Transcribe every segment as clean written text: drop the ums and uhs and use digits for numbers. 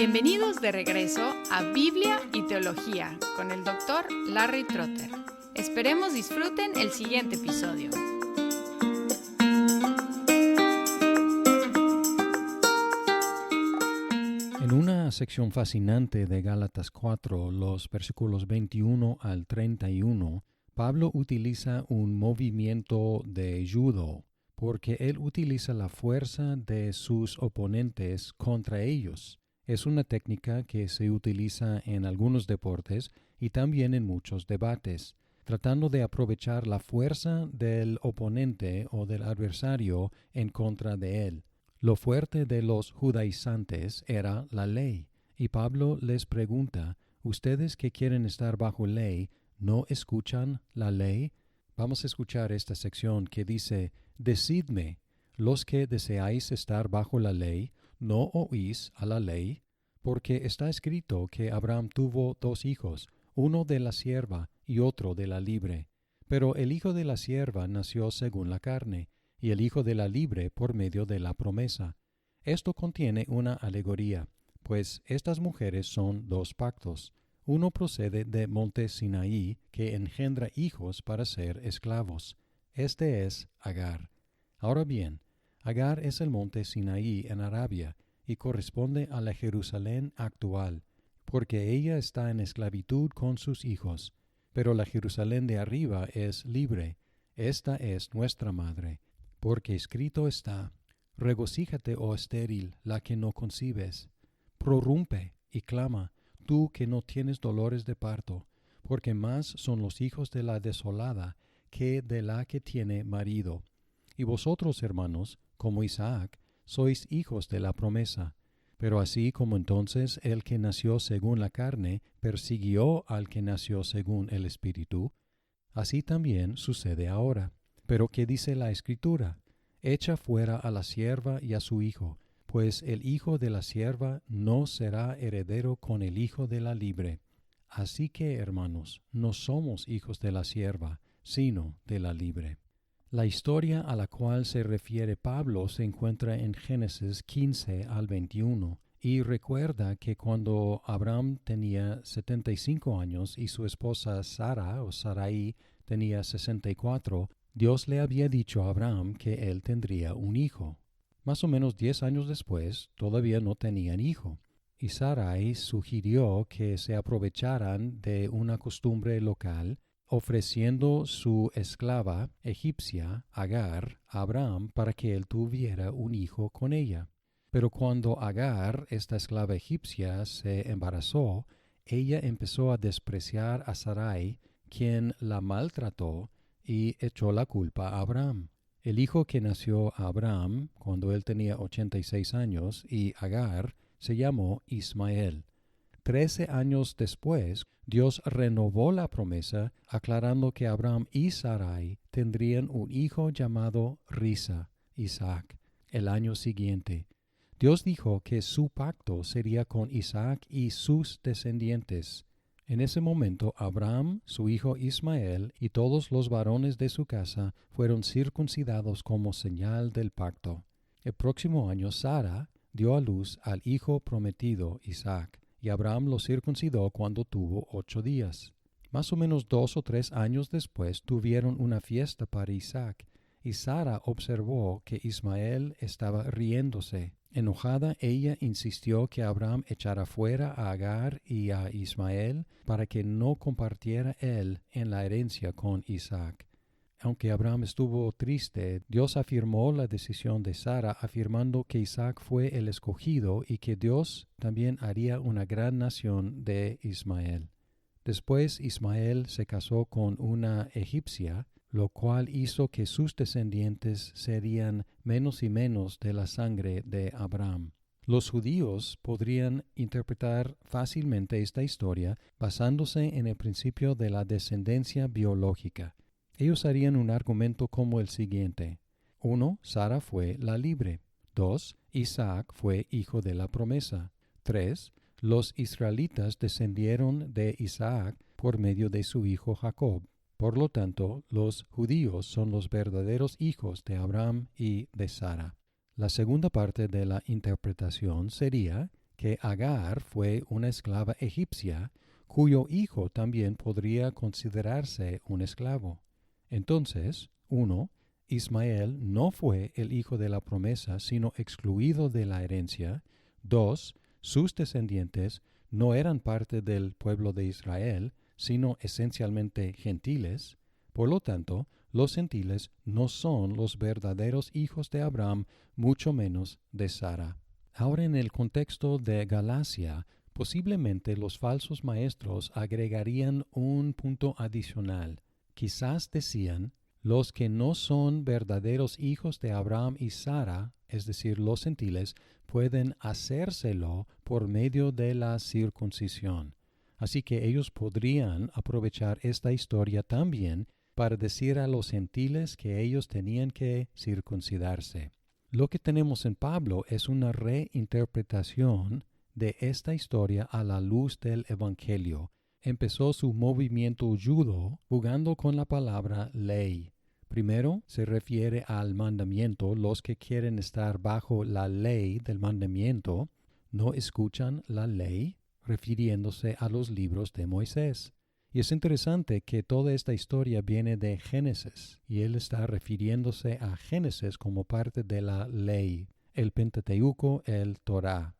Bienvenidos de regreso a Biblia y Teología con el Dr. Larry Trotter. Esperemos disfruten el siguiente episodio. En una sección fascinante de Gálatas 4, los versículos 21 al 31, Pablo utiliza un movimiento de judo, porque él utiliza la fuerza de sus oponentes contra ellos. Es una técnica que se utiliza en algunos deportes y también en muchos debates, tratando de aprovechar la fuerza del oponente o del adversario en contra de él. Lo fuerte de los judaizantes era la ley, y Pablo les pregunta, ¿ustedes que quieren estar bajo ley, no escuchan la ley? Vamos a escuchar esta sección que dice, Decidme, los que deseáis estar bajo la ley, ¿no oís a la ley? Porque está escrito que Abraham tuvo 2 hijos, uno de la sierva y otro de la libre. Pero el hijo de la sierva nació según la carne, y el hijo de la libre por medio de la promesa. Esto contiene una alegoría, pues estas mujeres son 2 pactos. Uno procede de monte Sinaí, que engendra hijos para ser esclavos. Este es Agar. Ahora bien, Agar es el monte Sinaí en Arabia, y corresponde a la Jerusalén actual, porque ella está en esclavitud con sus hijos. Pero la Jerusalén de arriba es libre. Esta es nuestra madre. Porque escrito está, regocíjate, oh estéril, la que no concibes. Prorrumpe y clama, tú que no tienes dolores de parto, porque más son los hijos de la desolada que de la que tiene marido. Y vosotros, hermanos, como Isaac, sois hijos de la promesa. Pero así como entonces el que nació según la carne persiguió al que nació según el Espíritu, así también sucede ahora. Pero ¿qué dice la Escritura? Echa fuera a la sierva y a su hijo, pues el hijo de la sierva no será heredero con el hijo de la libre. Así que, hermanos, no somos hijos de la sierva, sino de la libre. La historia a la cual se refiere Pablo se encuentra en Génesis 15 al 21, y recuerda que cuando Abraham tenía 75 años y su esposa Sara o Sarai tenía 64, Dios le había dicho a Abraham que él tendría un hijo. Más o menos 10 años después, todavía no tenían hijo, y Sarai sugirió que se aprovecharan de una costumbre local, ofreciendo su esclava egipcia, Agar, a Abraham para que él tuviera un hijo con ella. Pero cuando Agar, esta esclava egipcia, se embarazó, ella empezó a despreciar a Sarai, quien la maltrató, y echó la culpa a Abraham. El hijo que nació a Abraham cuando él tenía 86 años y Agar se llamó Ismael. 13 años después, Dios renovó la promesa, aclarando que Abraham y Sarai tendrían un hijo llamado Risa, Isaac, el año siguiente. Dios dijo que su pacto sería con Isaac y sus descendientes. En ese momento, Abraham, su hijo Ismael y todos los varones de su casa fueron circuncidados como señal del pacto. El próximo año, Sara dio a luz al hijo prometido, Isaac, y Abraham lo circuncidó cuando tuvo 8 días. Más o menos 2 o 3 años después tuvieron una fiesta para Isaac, y Sara observó que Ismael estaba riéndose. Enojada, ella insistió que Abraham echara fuera a Agar y a Ismael para que no compartiera él en la herencia con Isaac. Aunque Abraham estuvo triste, Dios afirmó la decisión de Sara, afirmando que Isaac fue el escogido y que Dios también haría una gran nación de Ismael. Después Ismael se casó con una egipcia, lo cual hizo que sus descendientes serían menos y menos de la sangre de Abraham. Los judíos podrían interpretar fácilmente esta historia basándose en el principio de la descendencia biológica. Ellos harían un argumento como el siguiente. 1. Sara fue la libre. 2. Isaac fue hijo de la promesa. 3. Los israelitas descendieron de Isaac por medio de su hijo Jacob. Por lo tanto, los judíos son los verdaderos hijos de Abraham y de Sara. La segunda parte de la interpretación sería que Agar fue una esclava egipcia, cuyo hijo también podría considerarse un esclavo. Entonces, 1. Ismael no fue el hijo de la promesa, sino excluido de la herencia. 2. Sus descendientes no eran parte del pueblo de Israel, sino esencialmente gentiles. Por lo tanto, los gentiles no son los verdaderos hijos de Abraham, mucho menos de Sara. Ahora, en el contexto de Galacia, posiblemente los falsos maestros agregarían un punto adicional. Quizás decían, los que no son verdaderos hijos de Abraham y Sara, es decir, los gentiles, pueden hacérselo por medio de la circuncisión. Así que ellos podrían aprovechar esta historia también para decir a los gentiles que ellos tenían que circuncidarse. Lo que tenemos en Pablo es una reinterpretación de esta historia a la luz del Evangelio. Empezó su movimiento judo jugando con la palabra ley. Primero se refiere al mandamiento. Los que quieren estar bajo la ley del mandamiento no escuchan la ley, refiriéndose a los libros de Moisés. Y es interesante que toda esta historia viene de Génesis, y él está refiriéndose a Génesis como parte de la ley, el Pentateuco, el Torá.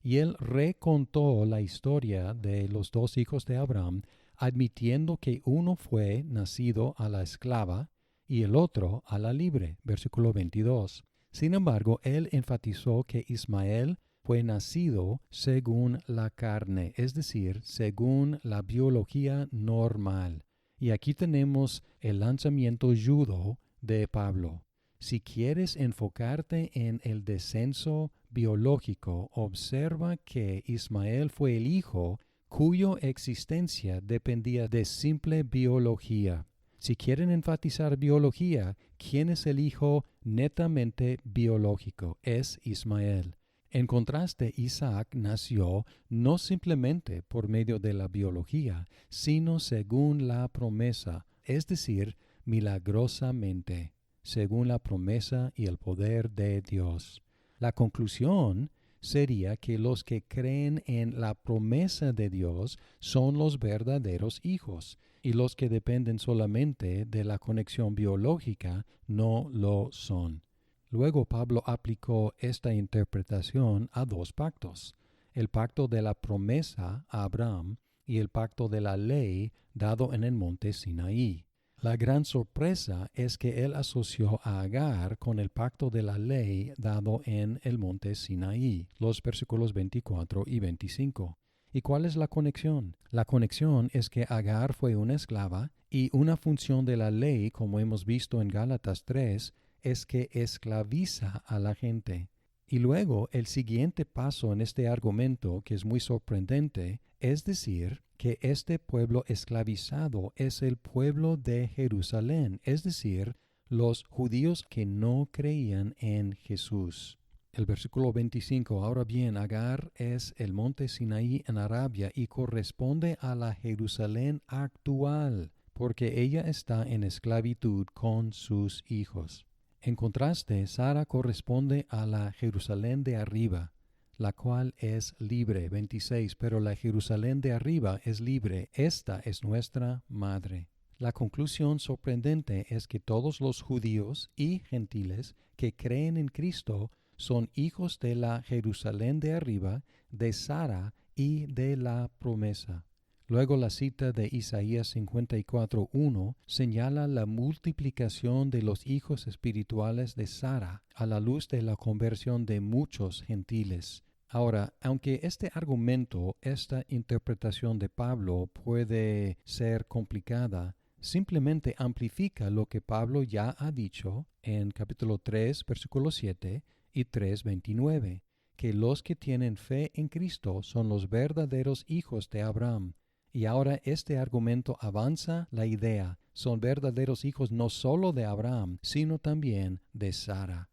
Y él recontó la historia de los dos hijos de Abraham, admitiendo que uno fue nacido a la esclava y el otro a la libre, versículo 22. Sin embargo, él enfatizó que Ismael fue nacido según la carne, es decir, según la biología normal. Y aquí tenemos el lanzamiento judo de Pablo. Si quieres enfocarte en el descenso biológico, observa que Ismael fue el hijo cuya existencia dependía de simple biología. Si quieren enfatizar biología, ¿quién es el hijo netamente biológico? Es Ismael. En contraste, Isaac nació no simplemente por medio de la biología, sino según la promesa, es decir, milagrosamente, según la promesa y el poder de Dios. La conclusión sería que los que creen en la promesa de Dios son los verdaderos hijos, y los que dependen solamente de la conexión biológica no lo son. Luego Pablo aplicó esta interpretación a dos pactos, el pacto de la promesa a Abraham y el pacto de la ley dado en el monte Sinaí. La gran sorpresa es que él asoció a Agar con el pacto de la ley dado en el monte Sinaí, los versículos 24 y 25. ¿Y cuál es la conexión? La conexión es que Agar fue una esclava y una función de la ley, como hemos visto en Gálatas 3, es que esclaviza a la gente. Y luego el siguiente paso en este argumento, que es muy sorprendente, es decir que este pueblo esclavizado es el pueblo de Jerusalén, es decir, los judíos que no creían en Jesús. El versículo 25, ahora bien, Agar es el monte Sinaí en Arabia y corresponde a la Jerusalén actual, porque ella está en esclavitud con sus hijos. En contraste, Sara corresponde a la Jerusalén de arriba, la cual es libre, 26, pero la Jerusalén de arriba es libre, esta es nuestra madre. La conclusión sorprendente es que todos los judíos y gentiles que creen en Cristo son hijos de la Jerusalén de arriba, de Sara y de la promesa. Luego la cita de Isaías 54:1 señala la multiplicación de los hijos espirituales de Sara a la luz de la conversión de muchos gentiles. Ahora, aunque este argumento, esta interpretación de Pablo puede ser complicada, simplemente amplifica lo que Pablo ya ha dicho en capítulo 3, versículo 7 y 3:29, que los que tienen fe en Cristo son los verdaderos hijos de Abraham. Y ahora este argumento avanza la idea, son verdaderos hijos no solo de Abraham, sino también de Sara.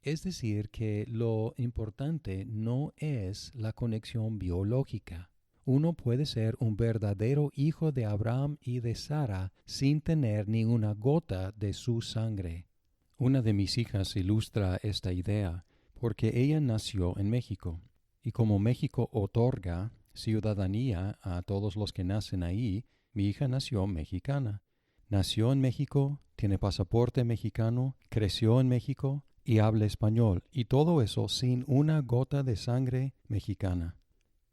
Es decir, que lo importante no es la conexión biológica. Uno puede ser un verdadero hijo de Abraham y de Sara sin tener ni una gota de su sangre. Una de mis hijas ilustra esta idea porque ella nació en México. Y como México otorga ciudadanía a todos los que nacen ahí, mi hija nació mexicana. Nació en México, tiene pasaporte mexicano, creció en México y habla español, y todo eso sin una gota de sangre mexicana.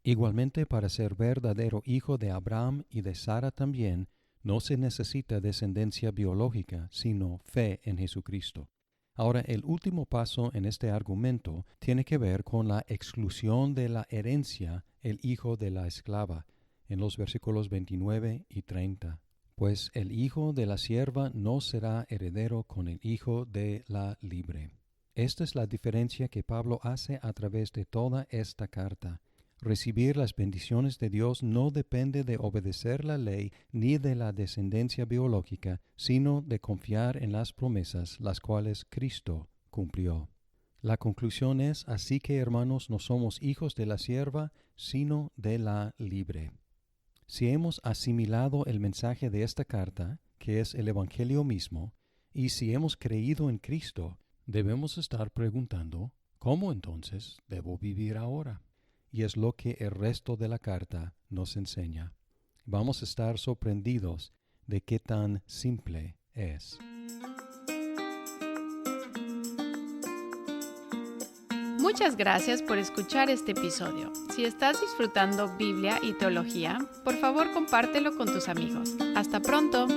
Igualmente, para ser verdadero hijo de Abraham y de Sara también, no se necesita descendencia biológica, sino fe en Jesucristo. Ahora, el último paso en este argumento tiene que ver con la exclusión de la herencia, el hijo de la esclava, en los versículos 29 y 30. Pues el hijo de la sierva no será heredero con el hijo de la libre. Esta es la diferencia que Pablo hace a través de toda esta carta. Recibir las bendiciones de Dios no depende de obedecer la ley ni de la descendencia biológica, sino de confiar en las promesas, las cuales Cristo cumplió. La conclusión es, así que hermanos, no somos hijos de la sierva, sino de la libre. Si hemos asimilado el mensaje de esta carta, que es el Evangelio mismo, y si hemos creído en Cristo, debemos estar preguntando, ¿cómo entonces debo vivir ahora? Y es lo que el resto de la carta nos enseña. Vamos a estar sorprendidos de qué tan simple es. Muchas gracias por escuchar este episodio. Si estás disfrutando Biblia y teología, por favor compártelo con tus amigos. Hasta pronto.